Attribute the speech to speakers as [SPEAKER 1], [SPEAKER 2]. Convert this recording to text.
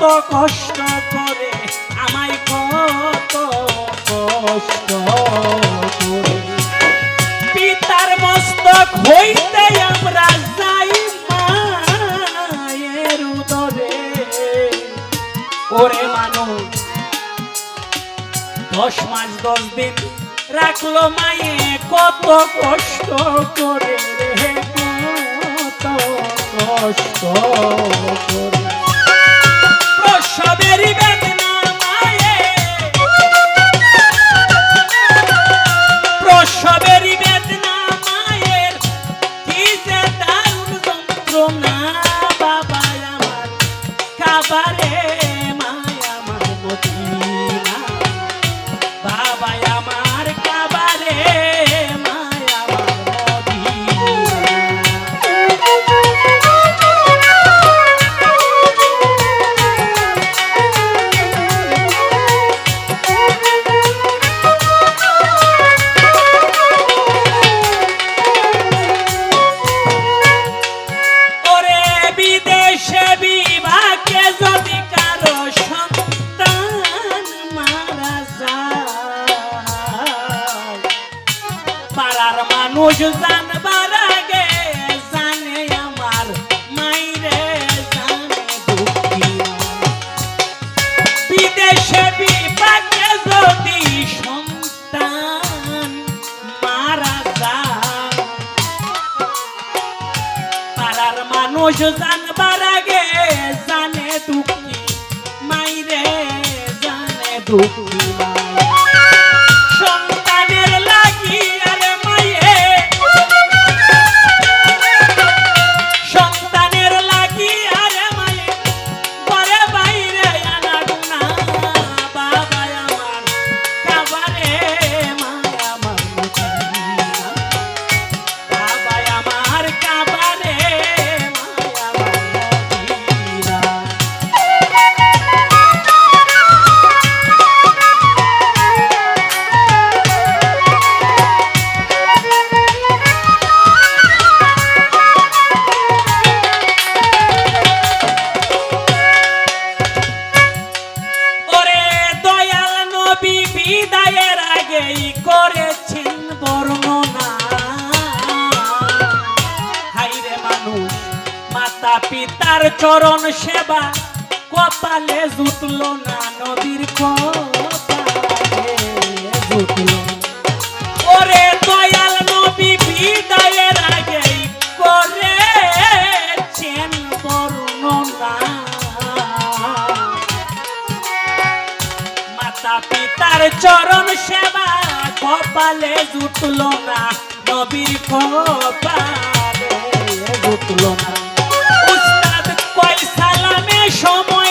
[SPEAKER 1] কত কষ্ট করে, আমায় কত কষ্ট করে। পিতার মস্তক হইতে আমরা যাই মায়ের উদরে। ওরে মানুষ 10 মাস 10 দিন রাখলো মায়ে কত কষ্ট করে রে, কত কষ্ট করে। প্রসবেরই বেদনা মায়ে, প্রসবেরই বেদনা মায়ের, কি যে দারুণ যন্ত্রণা। বাবা আমার খাবারে মায় আমার মদিনা, বাবা আমার খাবারে মায় আমার মদিনা। ওরে বিদেশে বিভাগে যদি কারো সন্তান মারা যায়, পাড়ার মানুষ জানবার আগে জানে আমার মাইরে, জানে দুঃখী। বিদেশে বিভাগে যদি সন্তান মারা যায়, পাড়ার মানুষ জানবার আগে জানে দুঃখী মাইরে, জানে দুঃখী। সন্তানের লাগি আরে মায়ে, সন্তানের লাগি আরে মায়ে ঘরে বাইরে আনাগুনা। বাবা আমার খাবারে মায় আমার মদিনা, বাবা আমার খাবারে মায় আমার মদিনা। ওরে দয়াল নবী বিদায়ের আগেই করেছেন বর্ণনা। হাইরে মানুষ মাতা পিতার চরণ সেবা কপালে জুটল না, নবীর কপালে জুটল না। ওরে দয়াল নবী বিদায়ের আগেই করেছেন বর্ণনা। মাতা পিতার চরণ সেবা কপালে জুটল না, নবীর কপালে জুটল না। উস্তাদ কয় সালামে সময়